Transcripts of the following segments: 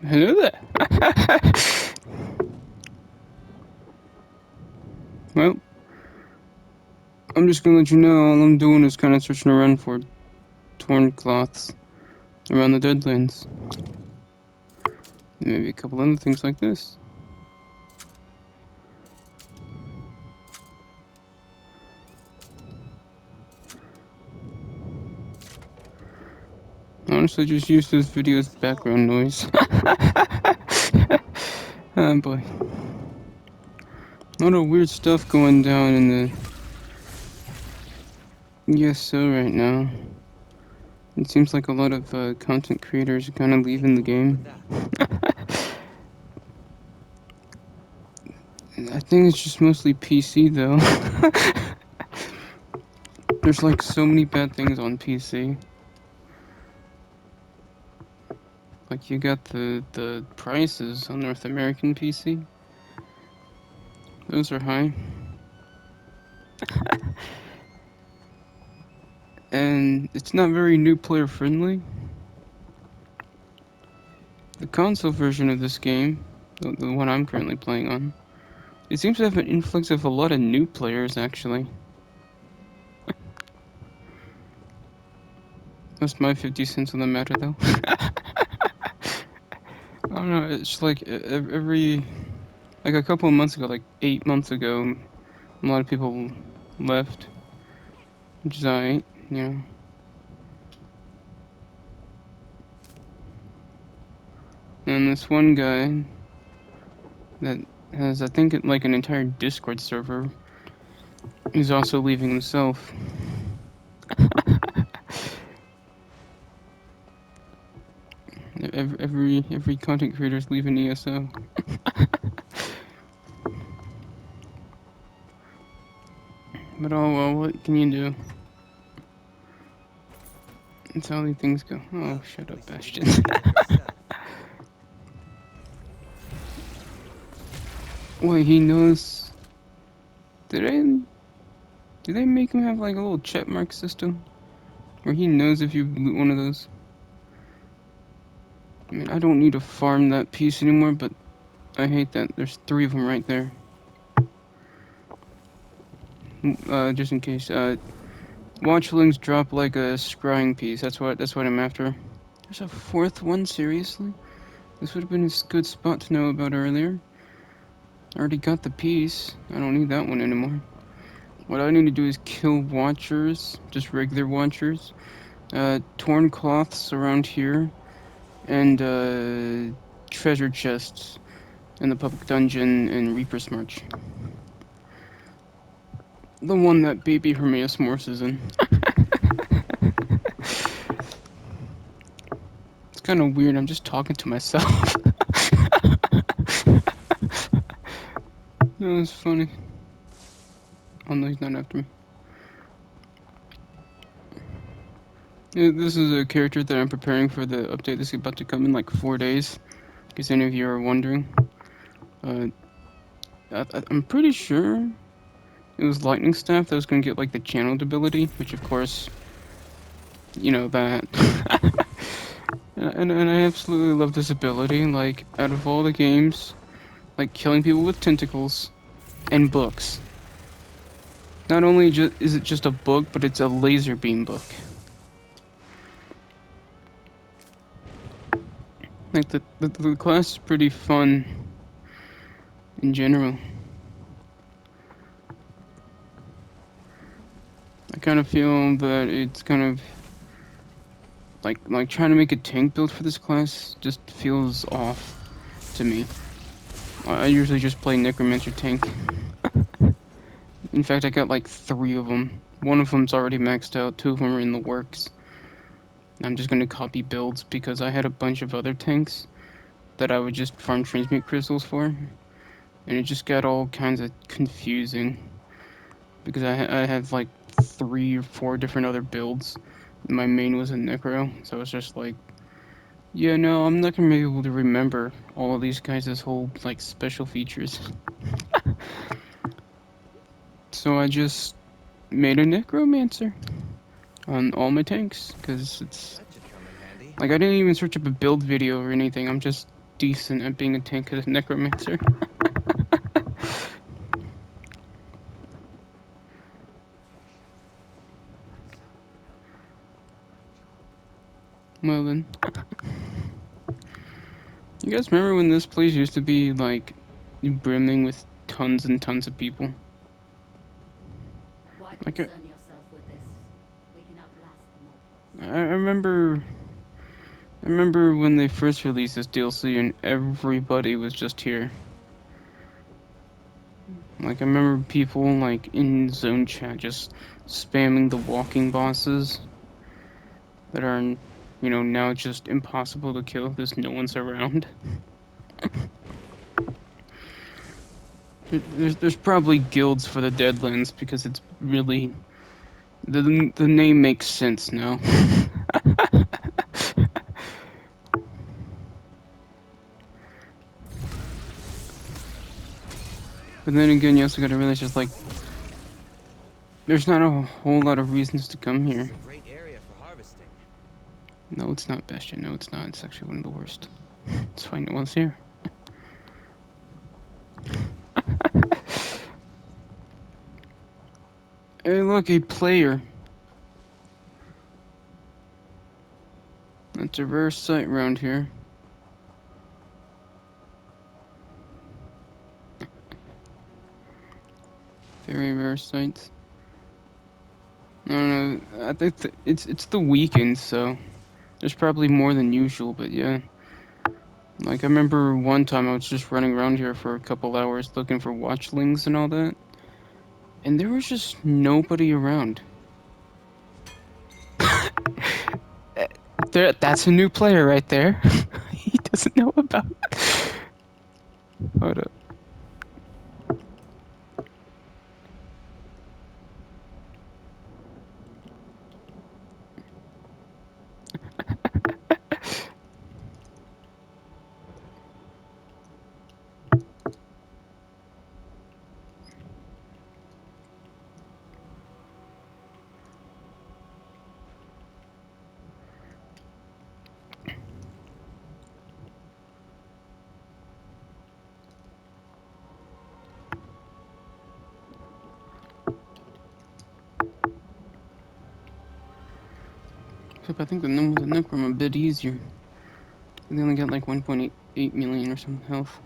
Hello there. Well, I'm just gonna let you know all I'm doing is kind of searching around for torn cloths around the Deadlands. Maybe a couple other things like this. Honestly, just use this video as background noise. Oh boy. A lot of weird stuff going down in the ESO right now. It seems like a lot of content creators are kind of leaving the game. I think it's just mostly PC though. There's like so many bad things on PC. Like you got the prices on North American PC. Those are high. And it's not very new player friendly. The console version of this game, the one I'm currently playing on, it seems to have an influx of a lot of new players actually. That's my 50 cents on the matter though. I don't know, it's like every, like a couple of months ago, like 8 months ago, a lot of people left, which is alright, you know. And this one guy that has, I think, like an entire Discord server, he's also leaving himself. Every content creator's leaving ESO. But oh well, what can you do? That's how these things go. Oh, shut up, Bastion. Wait, he knows. Did they make him have like a little check mark system? Where he knows if you loot one of those? I mean, I don't need to farm that piece anymore, but I hate that. There's 3 of them right there. Just in case. Watchlings drop like a scrying piece. That's what I'm after. There's a 4th one, seriously? This would have been a good spot to know about earlier. I already got the piece. I don't need that one anymore. What I need to do is kill watchers, just regular watchers, torn cloths around here, and treasure chests in the public dungeon in Reaper's March. The one that baby Hermaeus Morse is in. It's kind of weird, I'm just talking to myself. No, it's funny. Oh no, he's not after me. Yeah, this is a character that I'm preparing for the update that's about to come in like 4 days, in case any of you are wondering. I'm pretty sure it was Lightning Staff that was going to get like the channeled ability, which of course, you know that. and I absolutely love this ability. Like, out of all the games, like killing people with tentacles and books. Not only is it just a book, but it's a laser beam book. Like, the class is pretty fun in general. I kind of feel that it's kind of like trying to make a tank build for this class just feels off to me. I usually just play Necromancer tank. In fact, I got like 3 of them. One of them's already maxed out, 2 of them are in the works. I'm just gonna copy builds because I had a bunch of other tanks that I would just farm transmute crystals for, and it just got all kinds of confusing because I have like 3 or 4 different other builds. My main was a Necro, so I was just like, yeah, no, I'm not gonna be able to remember all of these guys' whole like special features. So I just made a Necromancer on all my tanks, because it's like I didn't even search up a build video or anything. I'm just decent at being a tank as a necromancer. Well then, you guys remember when this place used to be like brimming with tons and tons of people? Why Like concern yourself with this? We can outlast the I mortals. remember, I remember when they first released this DLC and everybody was just here. Like I remember people like in zone chat just spamming the walking bosses that are, now just impossible to kill because no one's around. There's probably guilds for the Deadlands because it's really the name makes sense now. But then again, you also gotta realize just like there's not a whole lot of reasons to come This here. is a great area for harvesting. No, it's not Bastion. No, it's not. It's actually one of the worst. That's why no one's here. Hey, look, a player. That's a rare sight around here. Very rare sight. I don't know. I think it's the weekend, so there's probably more than usual. But yeah, like I remember one time I was just running around here for a couple hours looking for watchlings and all that, and there was just nobody around. That's a new player right there. He doesn't know about. Hold up. Except I think the Necrom a bit easier. They only got like 1.88 million or some health.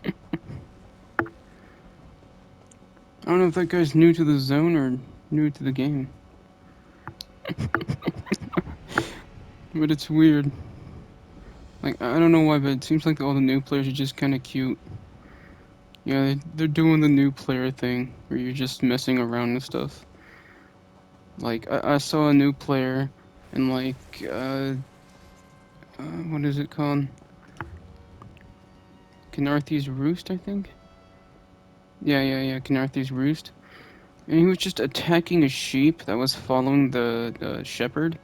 I don't know if that guy's new to the zone or new to the game. But it's weird. Like, I don't know why, but it seems like all the new players are just kind of cute. Yeah, they're doing the new player thing, where you're just messing around and stuff. Like, I saw a new player in, like, what is it called? Canarthy's Roost, I think? Yeah, Canarthy's Roost. And he was just attacking a sheep that was following the shepherd.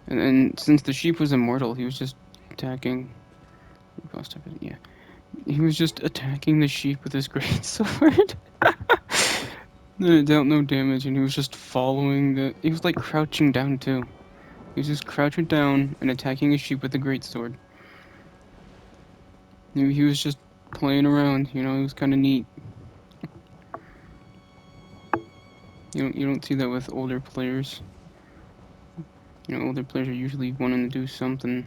And since the sheep was immortal, he was just attacking. Yeah. He was just attacking the sheep with his great sword. It dealt no damage, and he was just following the. He was like crouching down too. He was just crouching down and attacking a sheep with a great sword. He was just playing around. It was kind of neat. You don't see that with older players. Older players are usually wanting to do something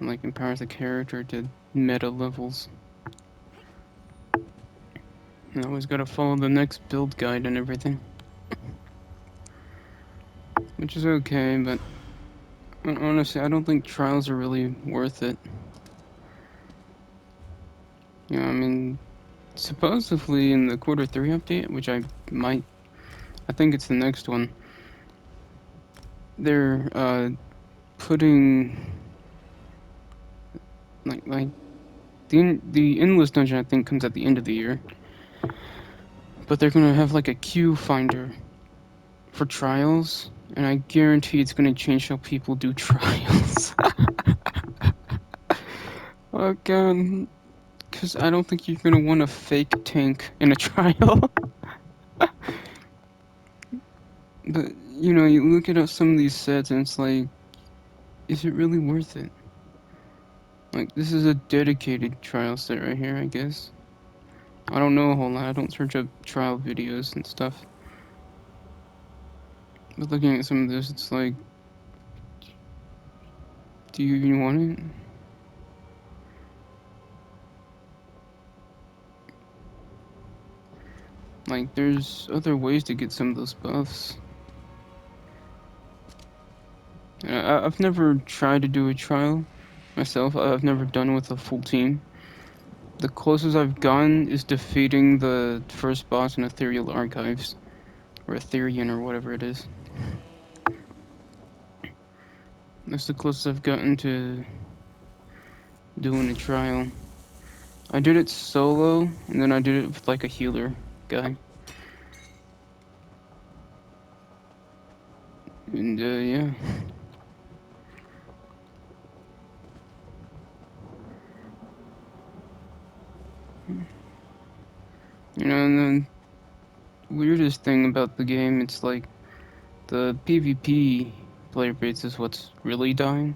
like empower the character to meta levels. And always gotta follow the next build guide and everything, which is okay. But honestly, I don't think trials are really worth it. I mean, supposedly in the Q3 update, which I think it's the next one, they're putting like the endless dungeon I think comes at the end of the year, but they're gonna have like a queue finder for trials, and I guarantee it's gonna change how people do trials. Oh god, because I don't think you're gonna want a fake tank in a trial. But you look at some of these sets and it's like is it really worth it? Like, this is a dedicated trial set right here, I guess. I don't know a whole lot. I don't search up trial videos and stuff. But looking at some of this, it's like, do you even want it? Like, there's other ways to get some of those buffs. I've never tried to do a trial myself. I've never done it with a full team. The closest I've gone is defeating the first boss in Ethereal Archives. Or Etherean, or whatever it is. That's the closest I've gotten to doing a trial. I did it solo, and then I did it with like a healer guy. And yeah. You know, and then weirdest thing about the game, it's like the PvP player base is what's really dying.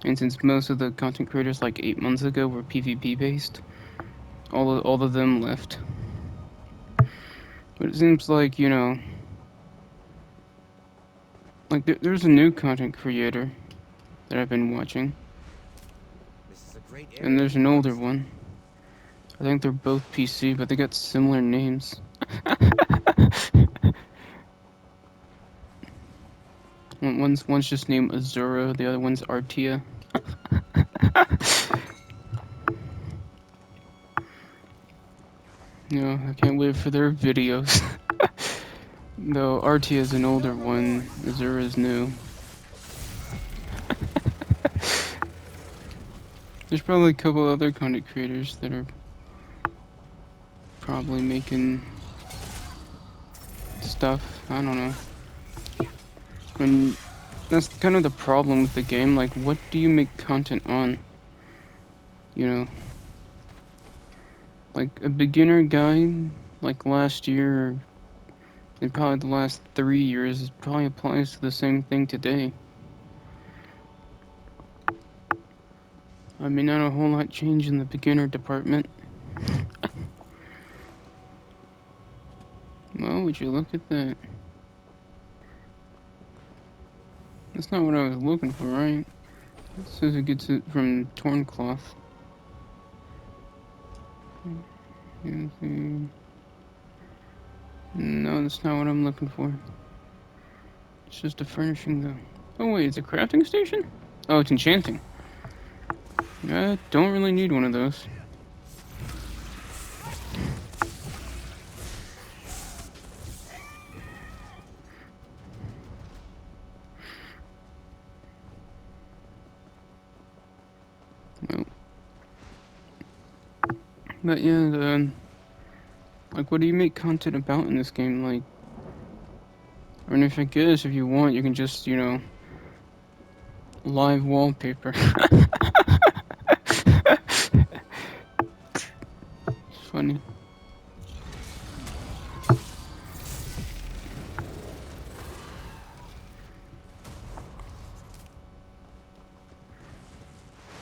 And since most of the content creators like 8 months ago were PvP based, all of them left. But it seems like, you know, like there's a new content creator that I've been watching, This is a great and area there's to an older harvest. one. I think they're both PC, but they got similar names. One's just named Azura, the other one's Artia. You know, I can't wait for their videos. Though Artia is an older one, Azura is new. There's probably a couple other content creators that are probably making stuff. I don't know. And that's kind of the problem with the game. Like, what do you make content on? You know, like a beginner guide, like last year, and probably the last 3 years, it probably applies to the same thing today. I mean, not a whole lot changed in the beginner department. Well, would you look at that? That's not what I was looking for, right? It says it gets it from torn cloth. No, that's not what I'm looking for. It's just a furnishing, though. Oh, wait, it's a crafting station? Oh, it's enchanting. I don't really need one of those. Well, but yeah, like, what do you make content about in this game? Like, or if I guess if you want, you can just, you know, live wallpaper. It's funny.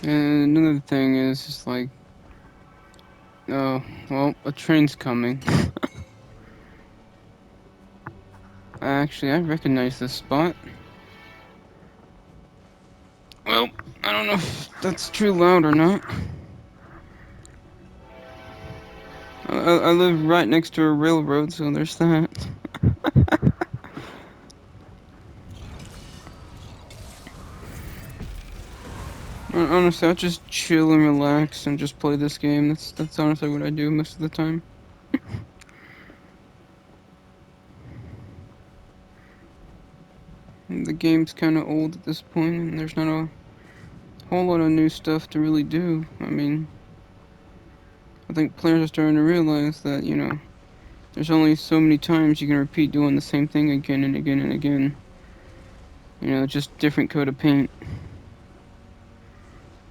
And another thing is just like, oh, well, a train's coming. Actually, I recognize this spot. Well, I don't know if that's too loud or not. I live right next to a railroad, so there's that. Honestly, I'll just chill and relax and just play this game. That's honestly what I do most of the time. And the game's kind of old at this point, and there's not a whole lot of new stuff to really do. I mean, I think players are starting to realize that, you know, there's only so many times you can repeat doing the same thing again and again and again. You know, just different coat of paint.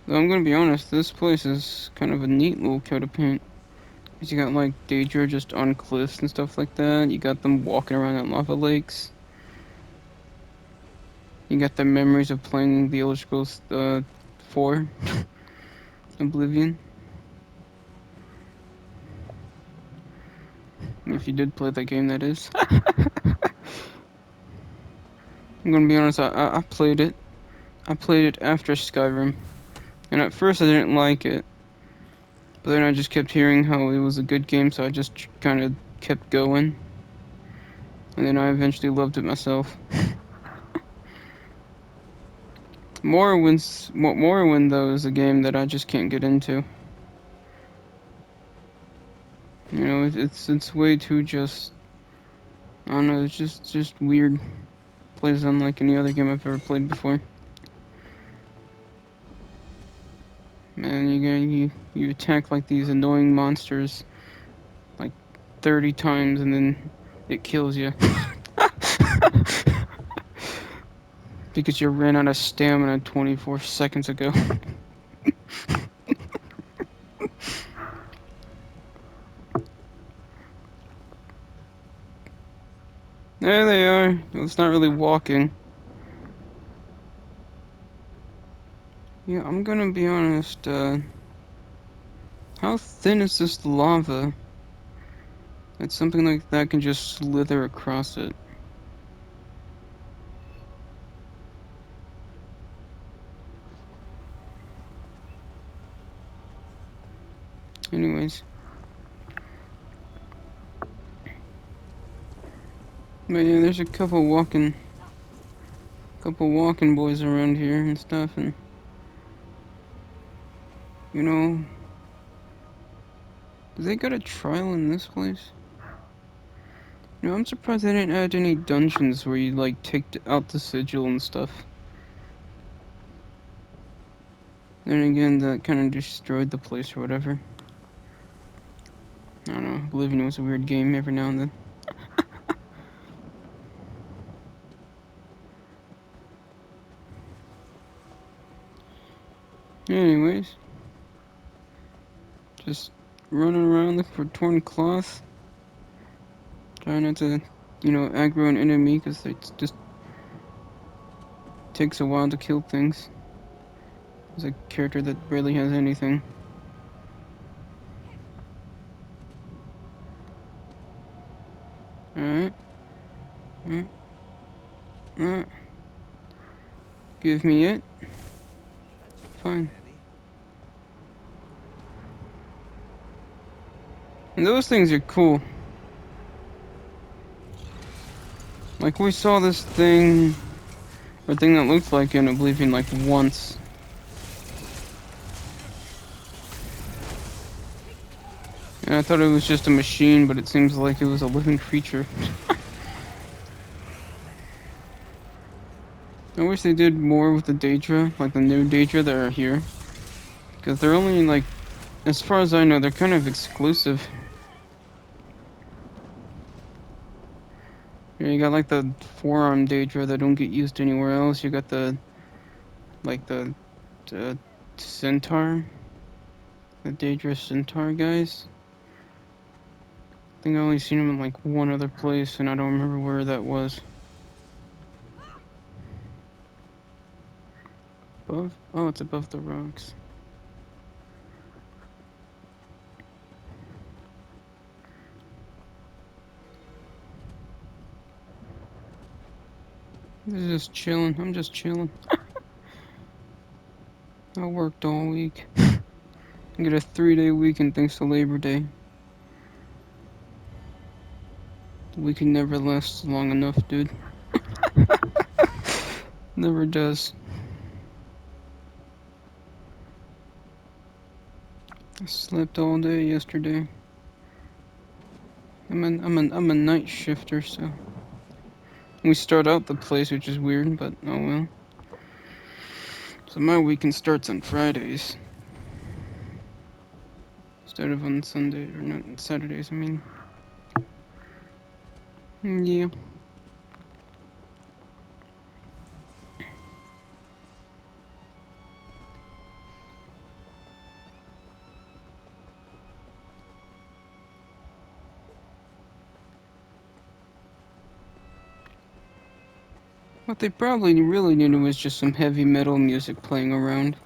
Though I'm gonna be honest, this place is kind of a neat little coat of paint. 'Cause you got like Daedra just on cliffs and stuff like that. You got them walking around at lava lakes. You got the memories of playing the Elder Scrolls 4 Oblivion. If you did play that game, that is. I'm gonna be honest, I played it. I played it after Skyrim. And at first I didn't like it. But then I just kept hearing how it was a good game, so I just kind of kept going. And then I eventually loved it myself. Morrowind though is a game that I just can't get into. You know, it's way too just. I don't know. It's just weird. Plays unlike any other game I've ever played before. Man, you attack like these annoying monsters like 30 times and then it kills you because you ran out of stamina 24 seconds ago. There they are. Well, it's not really walking. Yeah, I'm gonna be honest. How thin is this lava? That something like that can just slither across it. Anyways. But yeah, there's a couple walking boys around here and stuff, and you know, do they got a trial in this place? You know, I'm surprised they didn't add any dungeons where you like take out the sigil and stuff. Then again, that kind of destroyed the place or whatever. I don't know. Oblivion was a weird game every now and then. Anyways, just running around looking for torn cloth. Trying not to, you know, aggro an enemy because it just takes a while to kill things. There's a character that barely has anything. Alright. Alright. Alright. Give me it. That's Fine. handy. And those things are cool. Like, we saw this thing, or thing that looked like an Oblivion, like, once. And I thought it was just a machine, but it seems like it was a living creature. I wish they did more with the Daedra, like the new Daedra that are here. Because they're only, like, as far as I know, they're kind of exclusive. Yeah, you got, like, the forearm Daedra that don't get used anywhere else. You got the, like, the Centaur. The Daedra Centaur guys. I think I only seen them in, like, one other place, and I don't remember where that was. Above? Oh, it's above the rocks. This is just chilling. I'm just chilling. I worked all week. I get a 3-day weekend thanks to Labor Day. The weekend never lasts long enough, dude. Never does. I slept all day yesterday. I'm a night shifter, so we start out the place, which is weird, but oh well. So my weekend starts on Fridays instead of on Sunday or not Saturdays. I mean, yeah. What they probably really needed was just some heavy metal music playing around.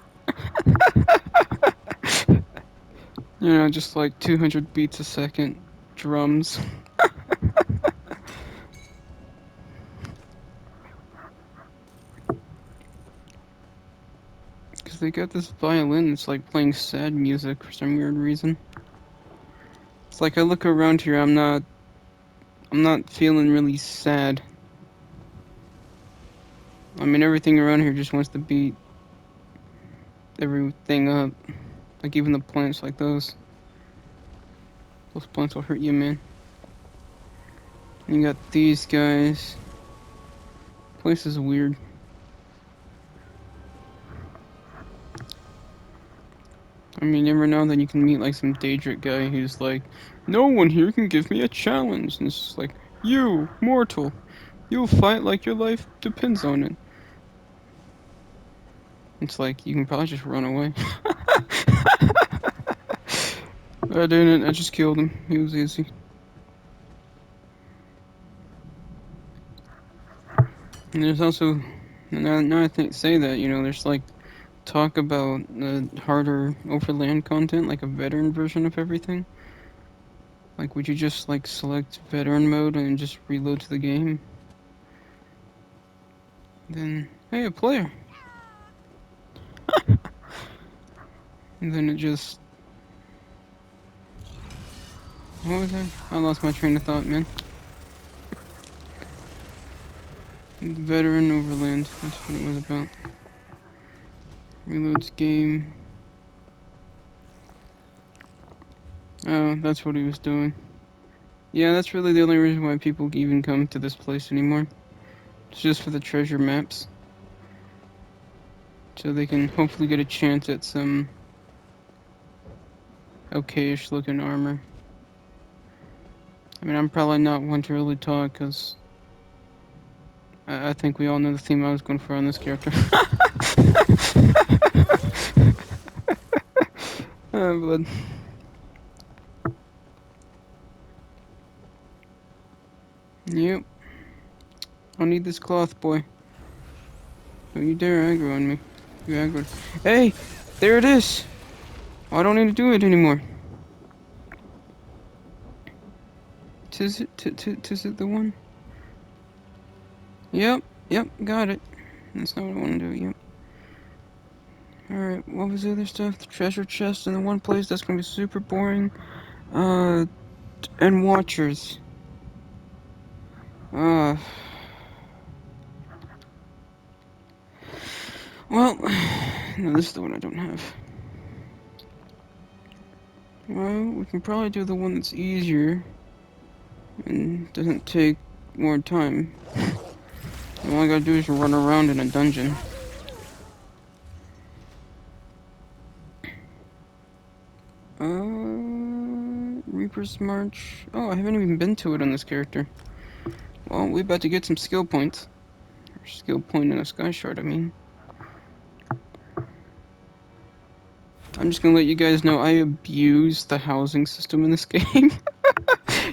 You know, just like 200 beats a second, drums. Because they got this violin that's like playing sad music for some weird reason. It's like I look around here, I'm not feeling really sad. I mean, everything around here just wants to beat everything up. Like even the plants, like those. Those plants will hurt you, man. And you got these guys. Place is weird. I mean, every now and then you can meet like some Daedric guy who's like, no one here can give me a challenge. And it's just like, you, mortal, you'll fight like your life depends on it. It's like, you can probably just run away. I didn't, I just killed him. He was easy. And there's also, now I think, say that, you know, there's like talk about harder overland content, like a veteran version of everything. Like, would you just like select veteran mode and just reload to the game? Then, hey, a player. And then it just, what was that? I lost my train of thought, man. Veteran overland, that's what it was about. Reloads game. Oh, that's what he was doing. Yeah, that's really the only reason why people even come to this place anymore. It's just for the treasure maps. So they can hopefully get a chance at some okayish looking armor. I mean, I'm probably not one to really talk, because I think we all know the theme I was going for on this character. But yep. I need this cloth, boy. Don't you dare aggro on me. You aggroed. Hey! There it is! Oh, I don't need to do it anymore. Tis it the one? Yep, got it. That's not what I want to do, yep. Alright, what was the other stuff? The treasure chest in the one place, that's gonna be super boring. And watchers. Uh... Well, no, this is the one I don't have. Well, we can probably do the one that's easier and doesn't take more time. All I gotta do is run around in a dungeon. Reaper's March. Oh, I haven't even been to it on this character. Well, we about to get some skill points. Or skill point in a sky shard, I mean. I'm just gonna let you guys know I abuse the housing system in this game.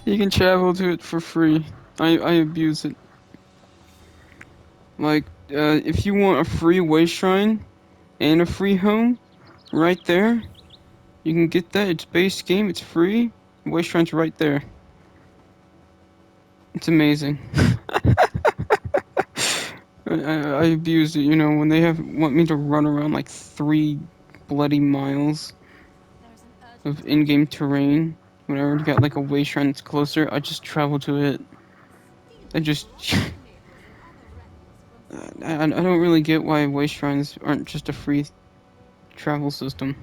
You can travel to it for free. I abuse it. Like, if you want a free way shrine and a free home, right there, you can get that. It's base game, it's free. Way shrine's right there. It's amazing. I abuse it, you know, when they want me to run around like 3 bloody miles There's an of urgent in-game terrain. When I already got like a way shrine that's closer, I just travel to it. I just I don't really get why way shrines aren't just a free travel system.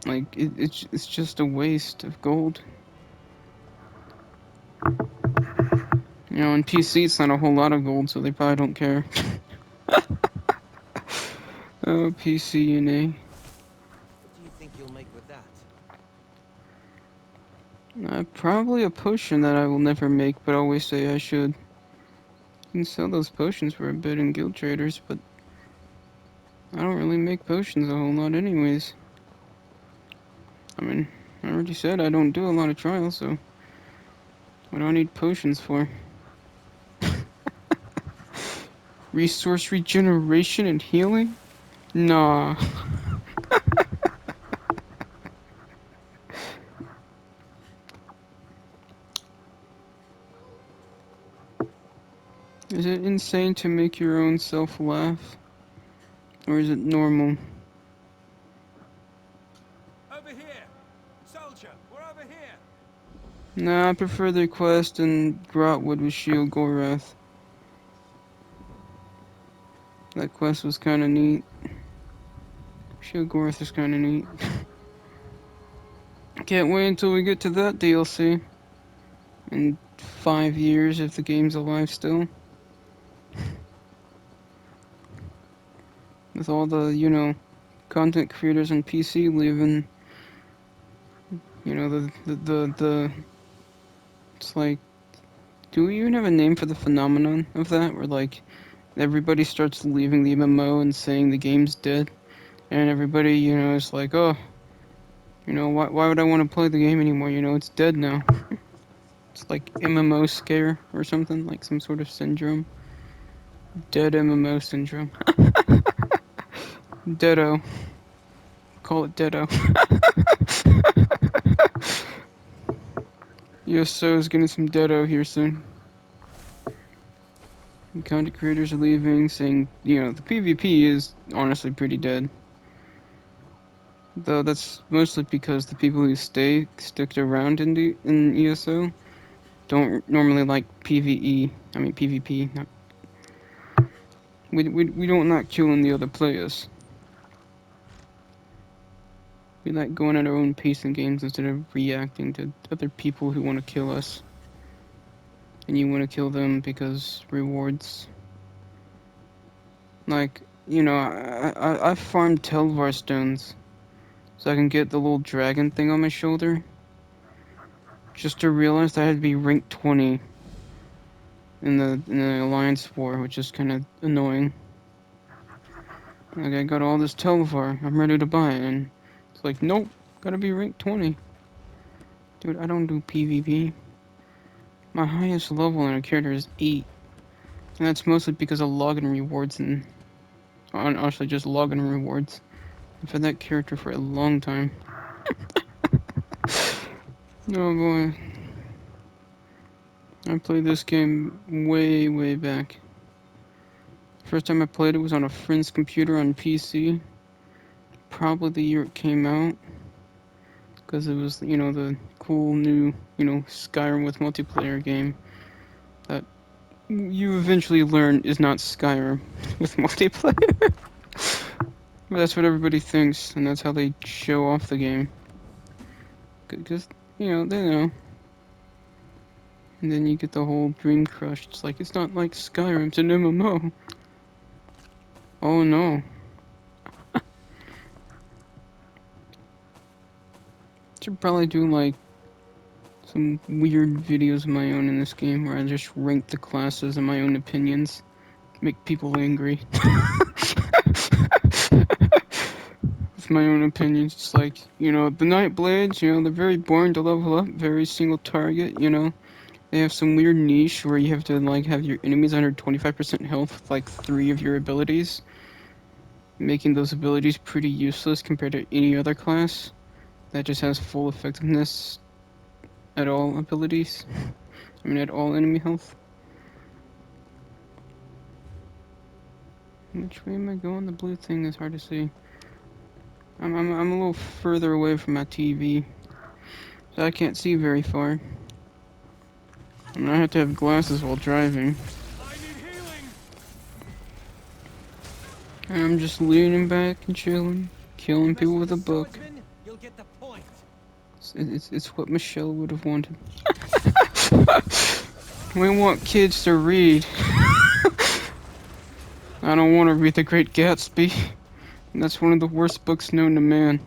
Like it's just a waste of gold. You know, on PC it's not a whole lot of gold, so they probably don't care. Oh, PC and A. What do you think you'll make with that? Probably a potion that I will never make, but I always say I should. You can sell those potions for a bit in guild traders, but I don't really make potions a whole lot anyways. I mean, I already said I don't do a lot of trials, so what do I need potions for? Resource regeneration and healing? Nah. Is it insane to make your own self laugh? Or is it normal? Over here! Soldier, we're over here! Nah, I prefer the quest in Grotwood with Shield Gorath. That quest was kinda neat. Shield Gorath is kinda neat. Can't wait until we get to that DLC. In 5 years, if the game's alive still. With all the, content creators on PC leaving, the it's like, do we even have a name for the phenomenon of that? Where, like, everybody starts leaving the MMO and saying the game's dead, and everybody, is like, oh, why would I want to play the game anymore? It's dead now. It's like MMO scare or something, like some sort of syndrome. Dead MMO syndrome. Deado. Call it Deado. ESO is getting some Deado here soon. Content creators are leaving, saying, the PvP is honestly pretty dead. Though that's mostly because the people who stick around in ESO don't normally like PvE. I mean PvP. We don't like killing the other players. We like going at our own pace in games instead of reacting to other people who want to kill us. And you want to kill them because rewards. Like, I farmed Telvar stones so I can get the little dragon thing on my shoulder. Just to realize that I had to be rank 20 in the Alliance War, which is kind of annoying. Like, I got all this Telvar, I'm ready to buy it, and it's like, nope, gotta be rank 20. Dude, I don't do PvP. My highest level in a character is 8. And that's mostly because of login rewards and honestly just login rewards. I've had that character for a long time. Oh boy. I played this game way, way back. First time I played it was on a friend's computer on PC. Probably the year it came out. Because it was, the cool new, Skyrim with multiplayer game that you eventually learn is not Skyrim with multiplayer. But that's what everybody thinks, and that's how they show off the game. Because, they know. And then you get the whole dream crushed. It's like, it's not like Skyrim, it's an MMO. Oh no. Should probably do, like, some weird videos of my own in this game where I just rank the classes and my own opinions. Make people angry. With my own opinions, it's like, the Night Blades, they're very boring to level up, very single target, They have some weird niche where you have to, like, have your enemies under 25% health with, like, 3 of your abilities. Making those abilities pretty useless compared to any other class that just has full effectiveness at all abilities. I mean, at all enemy health. Which way am I going? The blue thing is hard to see. I'm a little further away from my TV, so I can't see very far. And I have to have glasses while driving. I need healing! And I'm just leaning back and chilling, killing people with a book. Swordsman, you'll get the point. It's what Michelle would have wanted. We want kids to read. I don't want to read The Great Gatsby. That's one of the worst books known to man.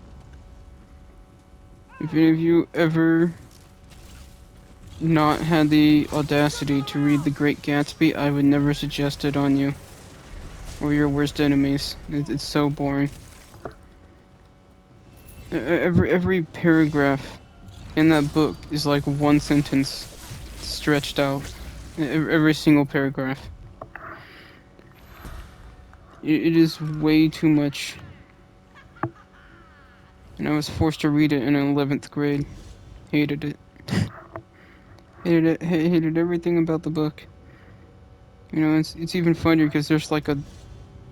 If any of you ever not had the audacity to read The Great Gatsby, I would never suggest it on you. Or your worst enemies. It's so boring. Every paragraph in that book is like one sentence stretched out. Every single paragraph. It is way too much. And I was forced to read it in 11th grade. Hated it. Hated it. Hated everything about the book. You know, it's even funnier because there's like a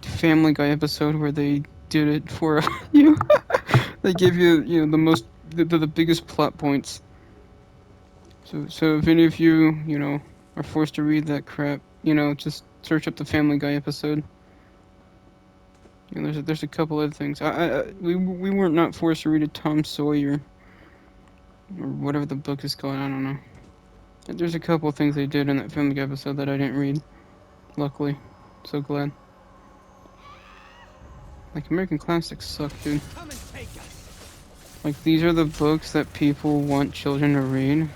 Family Guy episode where they did it for you. They give you, you know, the biggest plot points. So if any of you, you know, are forced to read that crap, you know, just search up the Family Guy episode. You know, there's a couple other things. We weren't not forced to read a Tom Sawyer or whatever the book is called. I don't know. There's a couple things they did in that Family Guy episode that I didn't read. Luckily, so glad. Like American classics suck, dude. Come and take us. Like these are the books that people want children to read.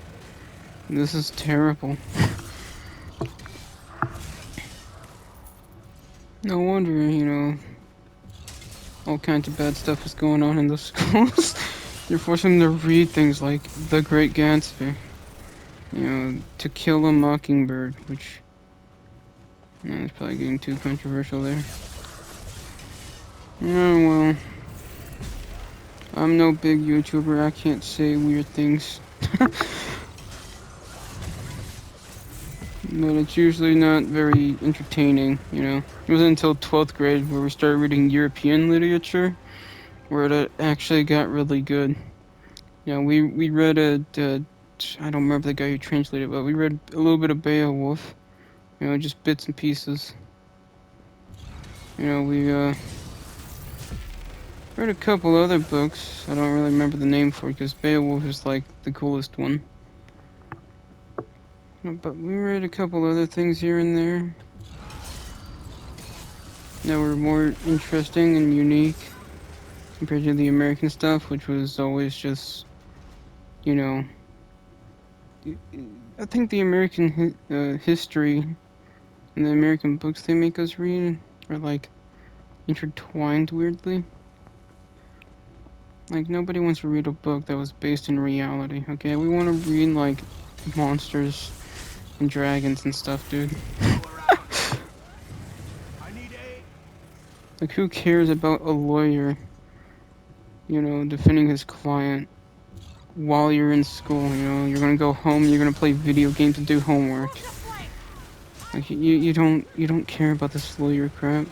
This is terrible. No wonder, you know, all kinds of bad stuff is going on in the schools. You're forcing them to read things like The Great Gatsby. You know, To Kill a Mockingbird, which... No, it's probably getting too controversial there. Oh, well. I'm no big YouTuber, I can't say weird things. But it's usually not very entertaining, you know. It wasn't until 12th grade where we started reading European literature where it actually got really good. You know, we read I don't remember the guy who translated it, but we read a little bit of Beowulf. You know, just bits and pieces. You know, we read a couple other books. I don't really remember the name for it because Beowulf is like the coolest one. But we read a couple other things here and there that were more interesting and unique compared to the American stuff, which was always just, you know, I think the American history and the American books they make us read are like intertwined weirdly. Like nobody wants to read a book that was based in reality, okay? We want to read like monsters and dragons and stuff, dude. I need aid. Like who cares about a lawyer, you know, defending his client while you're in school, you know? You're gonna go home, you're gonna play video games and do homework. Like you don't care about this lawyer crap.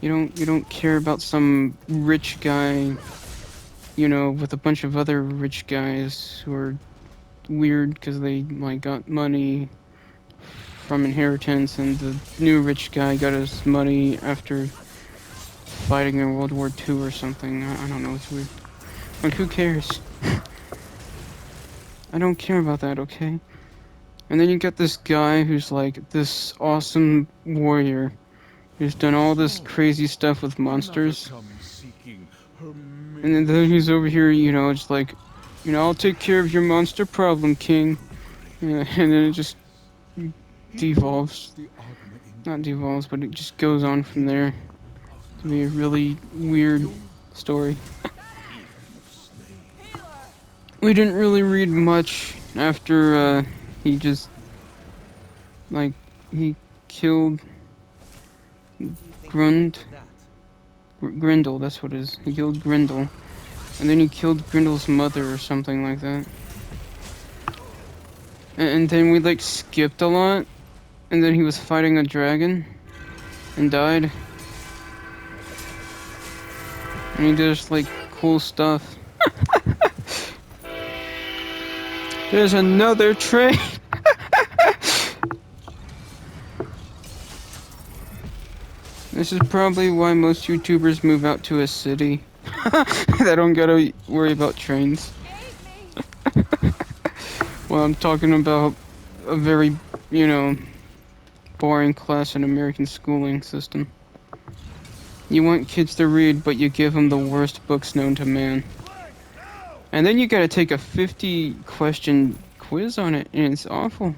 You don't care about some rich guy, you know, with a bunch of other rich guys who are weird because they like got money from inheritance, and the new rich guy got his money after fighting in World War II or something. I don't know, it's weird. Like who cares? I don't care about that, okay? And then you got this guy who's like this awesome warrior who's done all this crazy stuff with monsters. And then he's over here, you know, it's like, you know, I'll take care of your monster problem, king. Yeah, and then it just devolves. Not devolves, but it just goes on from there. To be a really weird story. We didn't really read much after he just, like, he killed Grendel, that's what it is. He killed Grendel. And then he killed Grendel's mother or something like that. And then we like skipped a lot. And then he was fighting a dragon. And died. And he did just like cool stuff. There's another train! This is probably why most YouTubers move out to a city. They don't gotta worry about trains. Well, I'm talking about a very, you know, boring class in American schooling system. You want kids to read, but you give them the worst books known to man. And then you gotta take a 50-question quiz on it, and it's awful.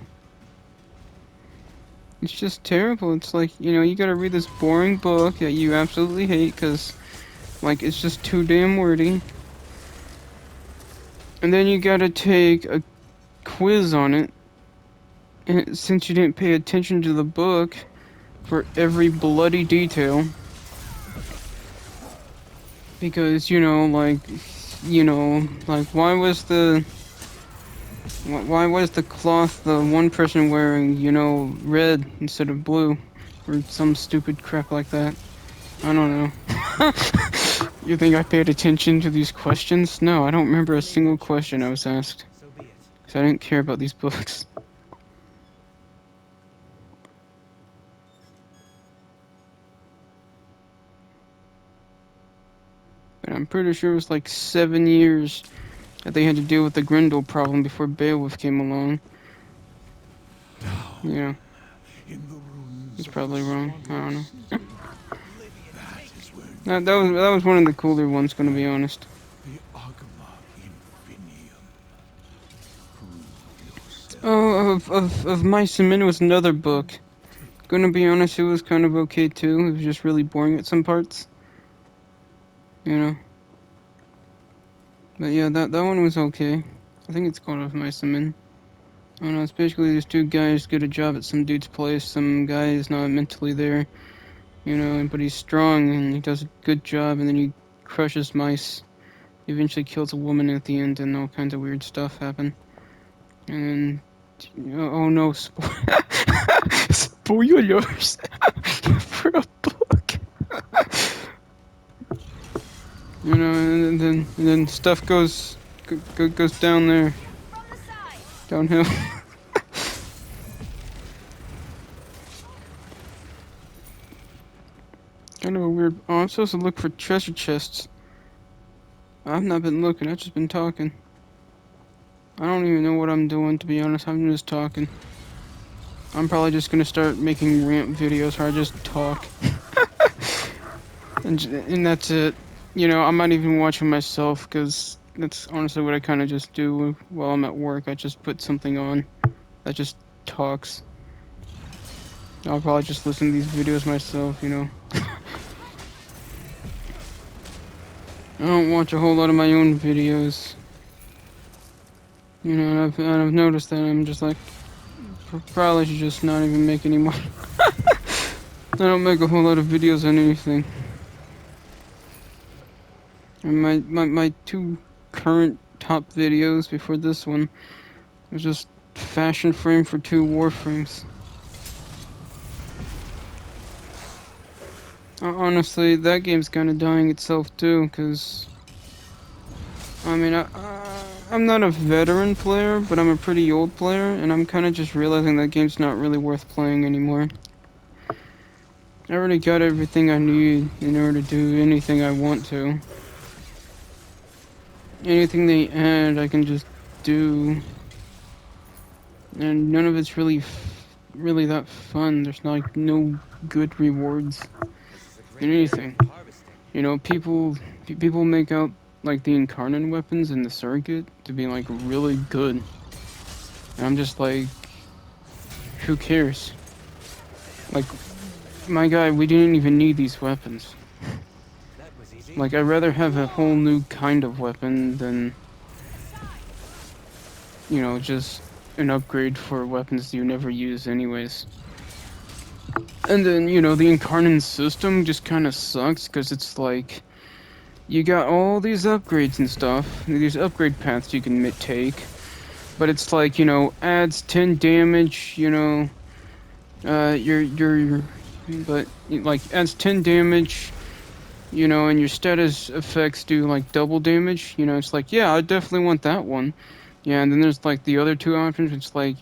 It's just terrible. It's like, you know, you gotta read this boring book that you absolutely hate because, like, it's just too damn wordy. And then you gotta take a quiz on it. And since you didn't pay attention to the book for every bloody detail, Because, like, why was the cloth the one person wearing, red instead of blue? Or some stupid crap like that. I don't know. You think I paid attention to these questions? No, I don't remember a single question I was asked. So be it. Because I didn't care about these books. But I'm pretty sure it was like 7 years that they had to deal with the Grendel problem before Beowulf came along. Yeah, In the ruins he's of probably the wrong. I don't know. swallowed city, that is where That was one of the cooler ones, gonna be honest. the Agma Infinium. Prove yourself. Oh, of Mice and Men was another book. Gonna be honest, it was kind of okay too. It was just really boring at some parts. You know. But yeah, that one was okay. I think it's called Of Mice and Men. I don't know, it's basically these two guys get a job at some dude's place. Some guy is not mentally there, but he's strong and he does a good job, and then he crushes mice. He eventually kills a woman at the end, and all kinds of weird stuff happen. And oh no, spoilers for a book. And then stuff goes down there, downhill. Kind of a weird. Oh, I'm supposed to look for treasure chests. I've not been looking. I've just been talking. I don't even know what I'm doing, to be honest. I'm just talking. I'm probably just gonna start making rant videos where I just talk. and that's it. I'm not even watching myself, because that's honestly what I kind of just do while I'm at work. I just put something on that just talks. I'll probably just listen to these videos myself, I don't watch a whole lot of my own videos. And I've noticed that I'm just like, probably should just not even make any more. I don't make a whole lot of videos on anything. And my two current top videos before this one was just fashion frame for 2 warframes. Honestly, that game's kind of dying itself too, because I'm not a veteran player, but I'm a pretty old player, and I'm kind of just realizing that game's not really worth playing anymore. I already got everything I need in order to do anything I want to. Anything they add, I can just do. And none of it's really that fun. There's like no good rewards in anything. People make out like the incarnate weapons and the surrogate to be like really good. And I'm just like, who cares? Like, my guy, we didn't even need these weapons. Like, I'd rather have a whole new kind of weapon than, just an upgrade for weapons you never use anyways. And then, the incarnate system just kind of sucks, because it's like, you got all these upgrades and stuff, these upgrade paths you can take, but it's like, adds 10 damage, but like adds 10 damage, and your status effects do like double damage, it's like, yeah, I definitely want that one. Yeah, and then there's like the other 2 options, it's like,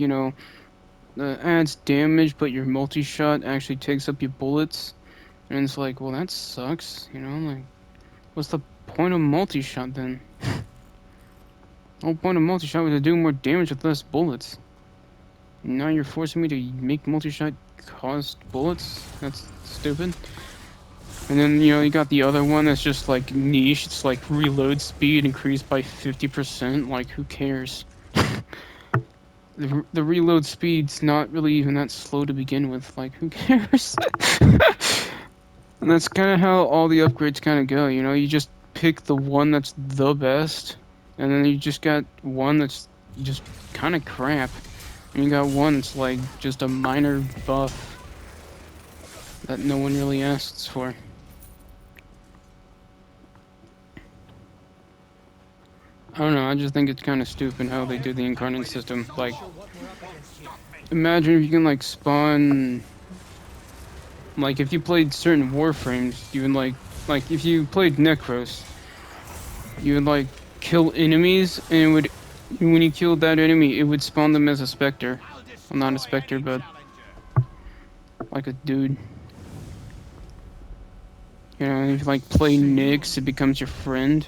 adds damage, but your multi-shot actually takes up your bullets, and it's like, well, that sucks, like, what's the point of multi-shot then? The whole point of multi-shot was to do more damage with less bullets. Now you're forcing me to make multi-shot cost bullets? That's stupid. And then, you got the other one that's just like niche. It's like reload speed increased by 50%. Like, who cares? The reload speed's not really even that slow to begin with. Like, who cares? And that's kind of how all the upgrades kind of go, you just pick the one that's the best, and then you just got one that's just kind of crap, and you got one that's like just a minor buff that no one really asks for. don't know. I just think it's kind of stupid how they do the incarnate system. Like, imagine if you can like spawn. Like, if you played certain warframes, you would like if you played Necros, you would like kill enemies, and it would when you killed that enemy, it would spawn them as a specter. I'll Well, not a destroy specter, any but challenger. like a dude. You know, if you like play Nyx, it becomes your friend.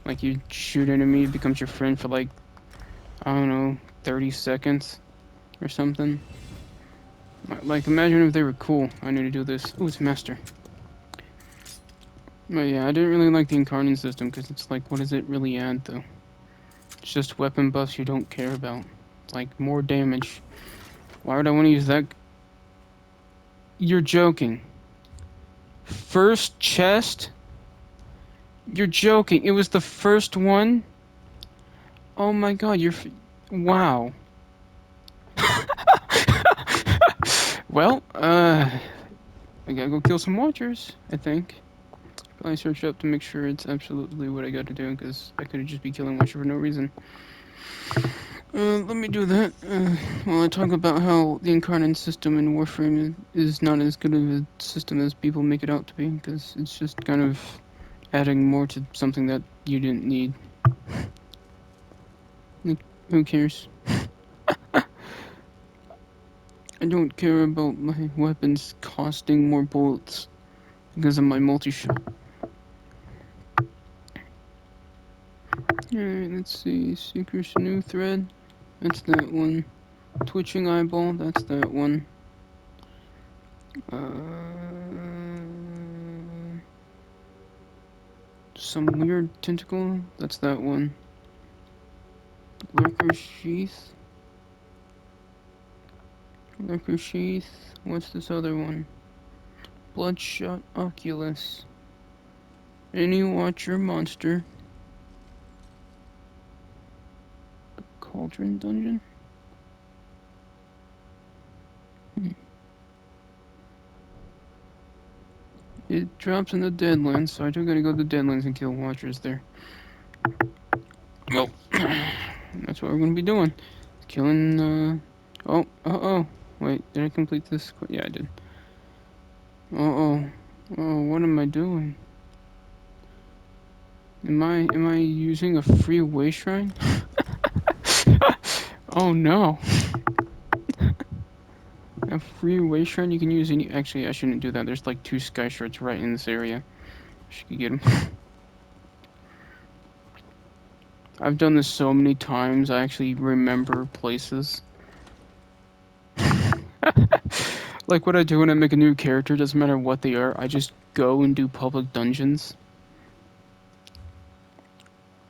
Like you shoot enemy, it becomes your friend for like I don't know, 30 seconds or something. Like imagine if they were cool. I need to do this. Ooh, it's master. But yeah, I didn't really like the incarnate system because it's like, what does it really add though? It's just weapon buffs you don't care about. It's like more damage. Why would I want to use that? You're joking. First chest? You're joking. It was the first one? Oh my god, wow. Well, I gotta go kill some watchers, I think. Probably search up to make sure it's absolutely what I gotta do, because I could just be killing watchers for no reason. Let me do that. While I talk about how the incarnate system in Warframe is not as good of a system as people make it out to be, because it's just kind of adding more to something that you didn't need. Like, who cares? I don't care about my weapons costing more bullets because of my multi-shot. Alright, let's see. Secret new thread. That's that one. Twitching eyeball. That's that one. Some weird tentacle. That's that one. Lurker sheath. Lurker sheath. What's this other one? Bloodshot oculus. Any watcher monster. Cauldron dungeon. It drops in the Deadlands, so I do gotta go to the Deadlands and kill watchers there. Well, that's what we're gonna be doing. Killing, oh. Wait, did I complete this? Yeah, I did. Oh, what am I doing? Am I using a free way shrine? Oh no. A free way shrine you can use any. Actually, I shouldn't do that. There's like 2 sky shards right in this area. I should get them. I've done this so many times, I actually remember places. Like what I do when I make a new character, doesn't matter what they are, I just go and do public dungeons.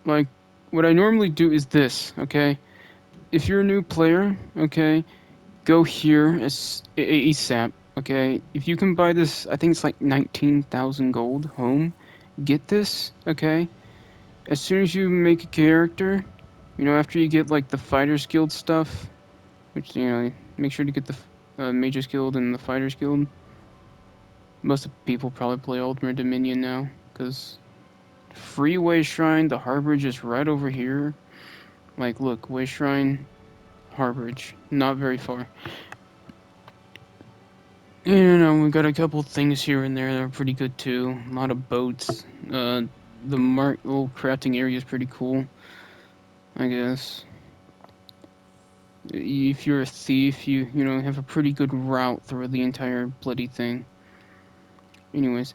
Like, what I normally do is this, okay? If you're a new player, okay, go here as ASAP, okay? If you can buy this, I think it's like 19,000 gold home, get this, okay? As soon as you make a character, you know, after you get like the Fighters Guild stuff, which, you know, make sure to get the Mages Guild and the Fighters Guild. Most people probably play Ultimate Dominion now, because Freeway Shrine, the Harbridge is right over here. Like, look, Way Shrine, Harbridge, not very far. You know, we got a couple things here and there that are pretty good too. A lot of boats. The little crafting area is pretty cool, I guess. If you're a thief, you know, have a pretty good route through the entire bloody thing. Anyways,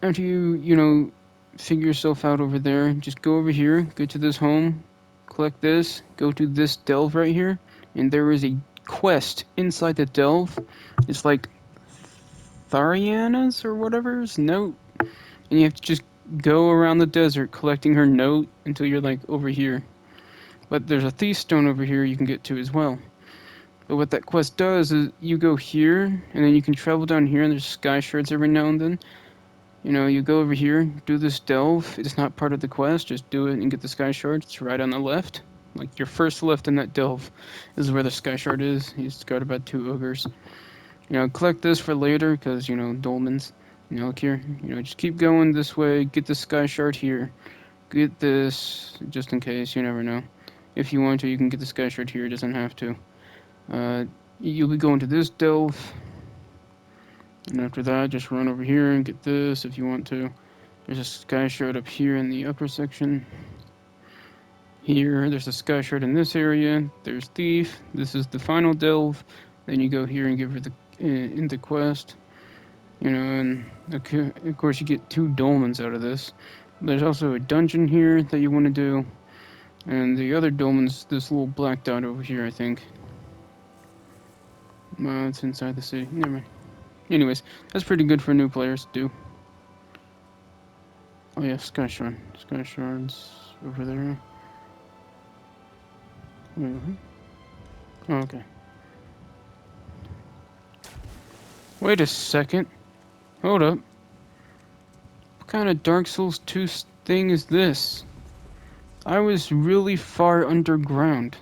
after you know, figure yourself out over there, just go over here, go to this home, collect this, go to this delve right here, and there is a quest inside the delve. It's like Thariana's or whatever's note, and you have to just go around the desert collecting her note until you're like over here. But there's a thief stone over here you can get to as well. But what that quest does is you go here, and then you can travel down here, and there's sky shards every now and then. You know, you go over here, do this delve. It's not part of the quest, just do it and get the sky shard. It's right on the left. Like, your first left in that delve is where the sky shard is. You just got about 2 ogres. You know, collect this for later, because, you know, dolmens. You know, look here. You know, just keep going this way, get the sky shard here. get this just in case. You never know. If you want to, you can get the sky shard here. It doesn't have to. You'll be going to this delve, and after that, just run over here and get this if you want to. There's a sky shard up here in the upper section. Here, there's a sky shard in this area. There's thief. This is the final delve. Then you go here and give her the in the quest. You know, and of course you get 2 dolmens out of this. There's also a dungeon here that you want to do, and the other dolmen's this little black dot over here, I think. It's inside the city. Never mind. Anyways, that's pretty good for new players to do. Oh yeah, Sky Shard. Sky Shard's over there. Oh, okay. Wait a second. Hold up. What kind of Dark Souls 2 thing is this? I was really far underground.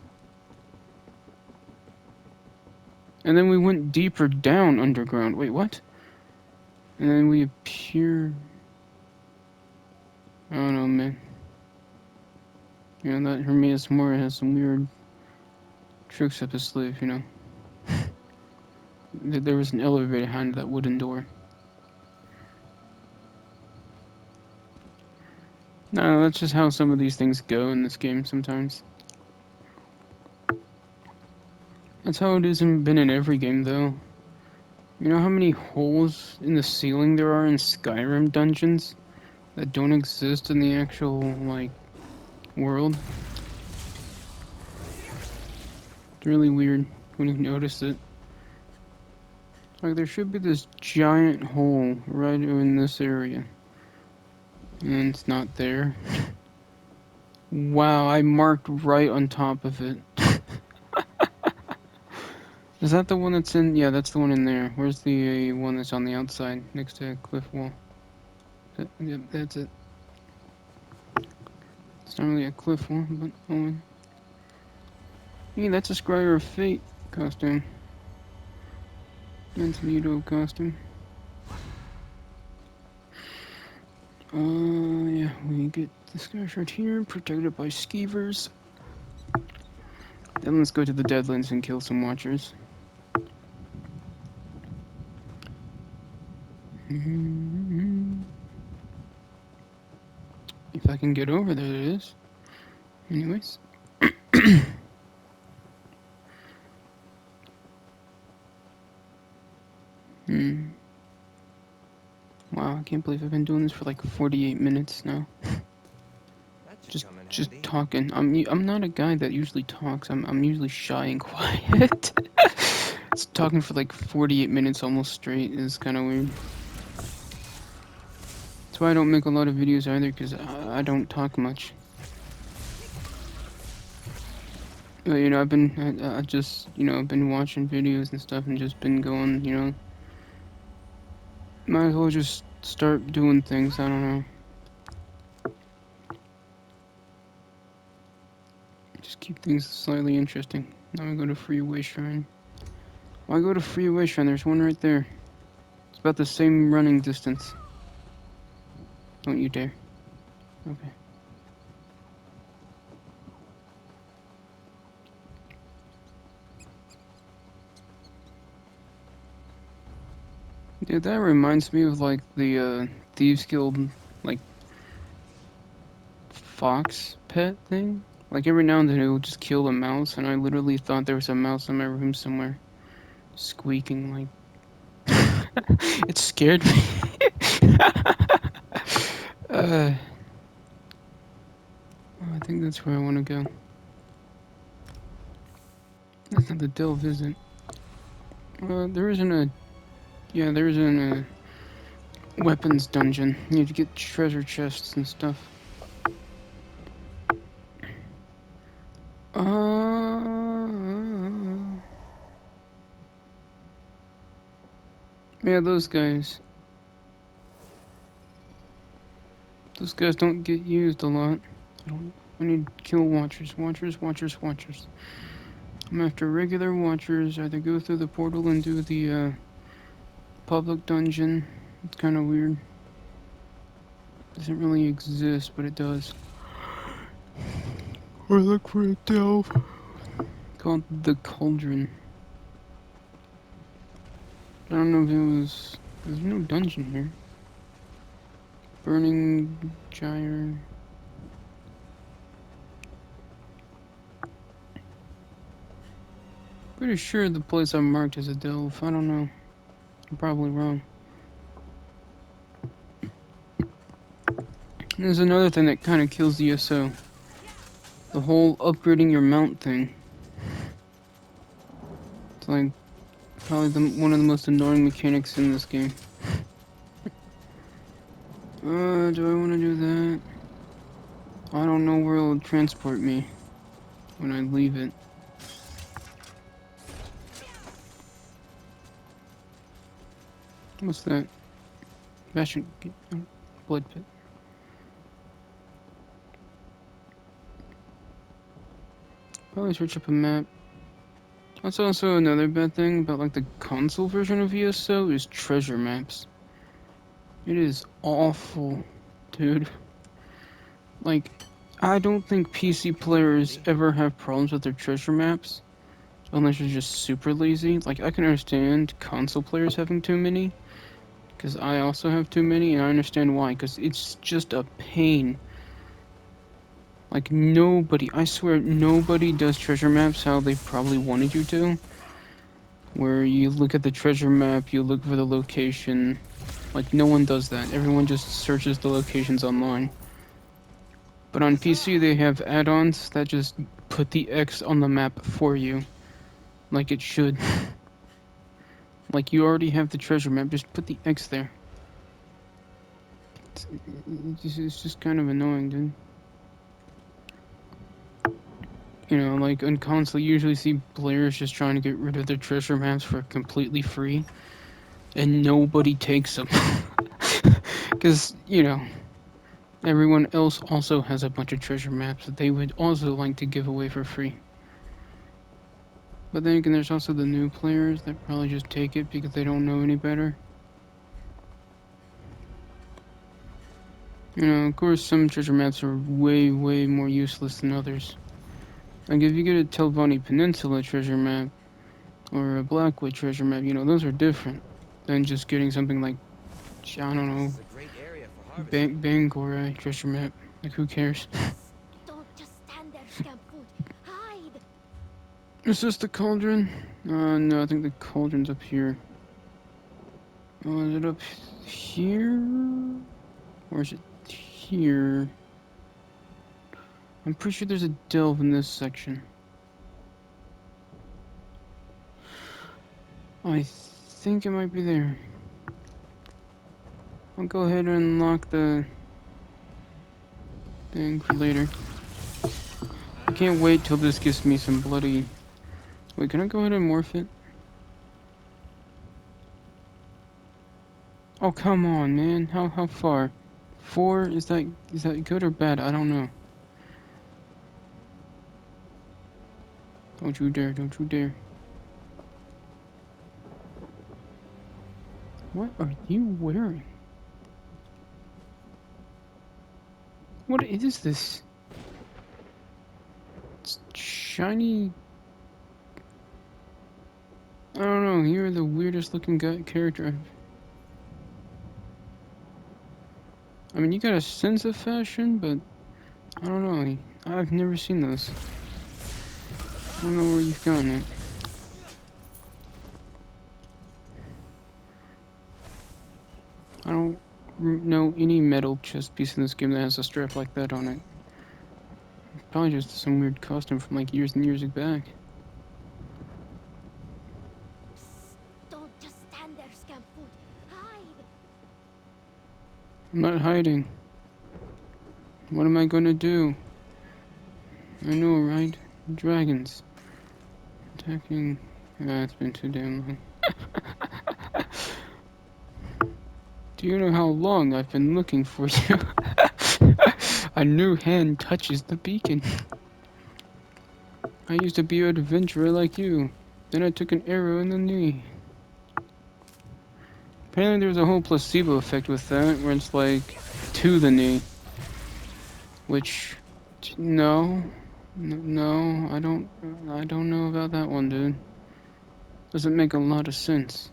And then we went deeper down underground. Wait, what? And then we appear... I don't know, man. Yeah, that Hermes Mora has some weird tricks up his sleeve, you know. There was an elevator behind that wooden door. No, that's just how some of these things go in this game sometimes. That's how it hasn't been in every game, though. You know how many holes in the ceiling there are in Skyrim dungeons that don't exist in the actual, like, world? It's really weird when you notice it. Like, there should be this giant hole right in this area. And it's not there. Wow, I marked right on top of it. Is that the one that's in? Yeah, that's the one in there. Where's the one that's on the outside next to a cliff wall? Yep, that's it. It's not really a cliff wall, but oh. Hey, that's a Scryer of Fate costume. Magneto costume. Yeah, we get this guy right here, protected by skeevers. Then let's go to the Deadlands and kill some Watchers. If I can get over there, it is. Anyways. Wow, I can't believe I've been doing this for like 48 minutes now. Just talking. I'm not a guy that usually talks. I'm usually shy and quiet. It's talking for like 48 minutes almost straight is kind of weird. That's why I don't make a lot of videos either, because I don't talk much. But, you know, I just, you know, I've been watching videos and stuff and just been going, you know. Might as well just start doing things, I don't know. Just keep things slightly interesting. Now we go to Freeway Shrine. Why go to Freeway Shrine? There's one right there. It's about the same running distance. Don't you dare. Okay. Dude, that reminds me of like the Thieves Guild, like, fox pet thing. Like every now and then it will just kill a mouse, and I literally thought there was a mouse in my room somewhere. Squeaking like... It scared me. I think that's where I want to go. That's not the delve, is it? There isn't a... Yeah, there isn't a weapons dungeon. You need to get treasure chests and stuff. Yeah, those guys. Those guys don't get used a lot. I need to kill Watchers. Watchers. I'm after regular Watchers. Either go through the portal and do the public dungeon. It's kind of weird. Doesn't really exist, but it does. Or look for a delve called the Cauldron. I don't know if it was. There's no dungeon here. Burning Gyre. Pretty sure the place I marked is a delve. I don't know. I'm probably wrong. There's another thing that kind of kills the ESO. The whole upgrading your mount thing. It's like probably one of the most annoying mechanics in this game. Do I want to do that? I don't know where it'll transport me when I leave it. What's that? Bastion. Blood pit. Probably search up a map. That's also another bad thing about like the console version of ESO is treasure maps. It is awful, dude. Like, I don't think PC players ever have problems with their treasure maps. Unless you're just super lazy. Like, I can understand console players having too many. Because I also have too many, and I understand why. Because it's just a pain. Like, nobody, I swear, nobody does treasure maps how they probably wanted you to. Where you look at the treasure map, you look for the location. Like, no one does that. Everyone just searches the locations online. But on PC, they have add-ons that just put the X on the map for you. Like it should. Like, you already have the treasure map, just put the X there. It's just kind of annoying, dude. You know, like, on console, you usually see players just trying to get rid of their treasure maps for completely free. And nobody takes them. Because, you know, everyone else also has a bunch of treasure maps that they would also like to give away for free. But then again, there's also the new players that probably just take it because they don't know any better. You know, of course, some treasure maps are way, way more useless than others. Like, if you get a Telvanni Peninsula treasure map, or a Blackwood treasure map, you know, those are different than just getting something like, I don't know, Bangor treasure map. Like, who cares? Don't just stand there, Scampfoot. Hide! Is this the cauldron? No, I think the cauldron's up here. Oh, is it up here? Or is it here? I'm pretty sure there's a delve in this section. I think it might be there. I'll go ahead and unlock the thing for later. I can't wait till this gives me some bloody... Wait, can I go ahead and morph it? Oh, come on, man. How far? 4? Is that good or bad? I don't know. Don't you dare, don't you dare. What are you wearing? What is this? It's shiny... I don't know, you're the weirdest looking character I mean, you got a sense of fashion, but I don't know. I've never seen those. I don't know where you've gotten it. I don't know any metal chest piece in this game that has a strap like that on it. Probably just some weird costume from like years and years back. Don't just stand there, Scampfoot. Hide! I'm not hiding. What am I gonna do? I know, right? Dragons. Attacking... Ah, it's been too damn long. Do you know how long I've been looking for you? A new hand touches the beacon. I used to be an adventurer like you. Then I took an arrow in the knee. Apparently there's a whole placebo effect with that, where it's like, to the knee. Which, no. No, I don't. I don't know about that one, dude. Doesn't make a lot of sense.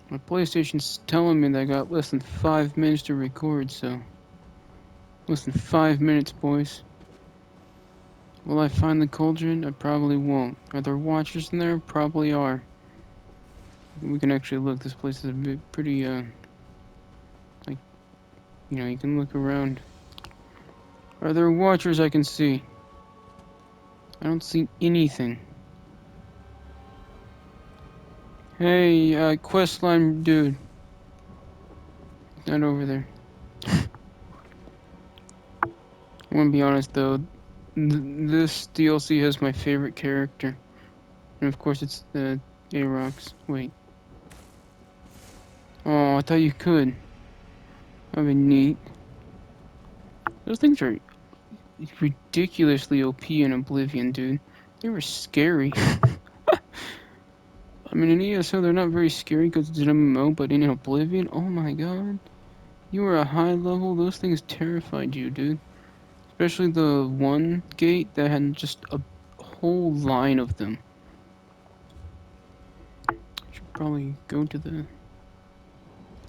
My PlayStation's telling me that I got less than 5 minutes to record, so less than 5 minutes, boys. Will I find the cauldron? I probably won't. Are there watchers in there? Probably are. We can actually look. This place is a bit pretty, like, you can look around. Are there watchers I can see? I don't see anything. Hey, questline dude. Not over there. I want to be honest though, this DLC has my favorite character. And of course it's the A-Rocks. Wait. Oh, I thought you could. That'd be neat. Those things are ridiculously OP in Oblivion, dude. They were scary. I mean, in ESO they're not very scary because it's an MMO, but in Oblivion, oh my god. You were a high level, those things terrified you, dude. Especially the one gate that had just a whole line of them. Should probably go to the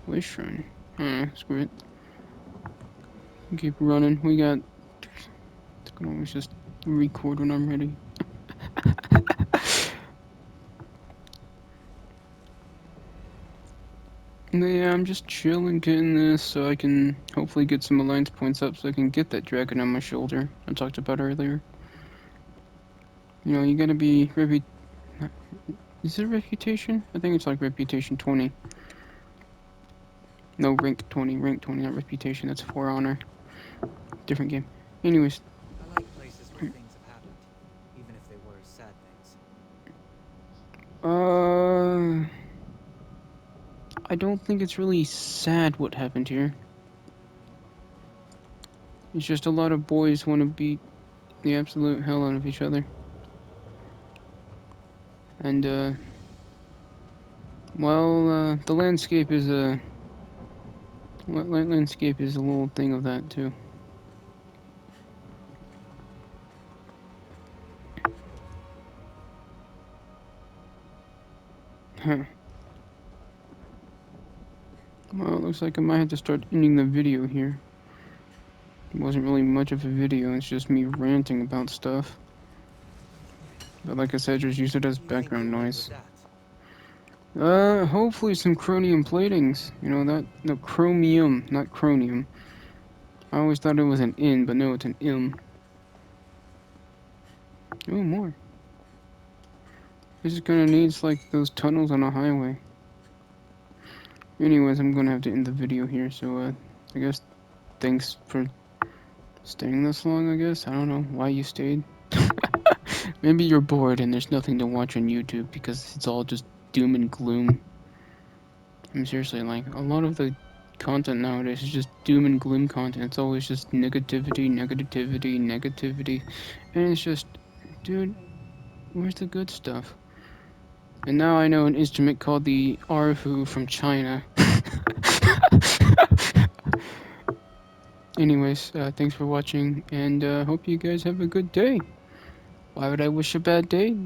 wish shrine. Screw it. Keep running. We got. I can always just record when I'm ready. Yeah, I'm just chilling getting this so I can hopefully get some alliance points up so I can get that dragon on my shoulder I talked about earlier. You gotta be is it reputation? I think it's like reputation 20. No, rank 20, not reputation. That's for honor. Different game. Anyways, I like places where things have happened, even if they were sad things. I don't think it's really sad what happened here. It's just a lot of boys want to beat the absolute hell out of each other. And, the landscape is landscape is a little thing of that, too. Huh. Well, it looks like I might have to start ending the video here. It wasn't really much of a video, it's just me ranting about stuff. But like I said, just use it as What do you think background you'll do noise. with that? Hopefully some chromium platings. No, chromium, not chronium. I always thought it was an N, but no, it's an M. Oh, more. This is gonna need like those tunnels on a highway. Anyways, I'm gonna have to end the video here, so, I guess thanks for staying this long, I guess. I don't know why you stayed. Maybe you're bored and there's nothing to watch on YouTube because it's all just doom and gloom. I mean, seriously, like, a lot of the content nowadays is just doom and gloom content. It's always just negativity, negativity, negativity. And it's just, dude, where's the good stuff? And now I know an instrument called the erhu from China. Anyways, thanks for watching, and hope you guys have a good day. Why would I wish a bad day?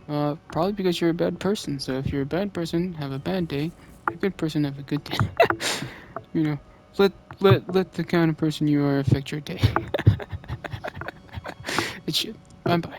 Probably because you're a bad person. So if you're a bad person, have a bad day. If you're a good person, have a good day. you know, let the kind of person you are affect your day. It should. Bye bye.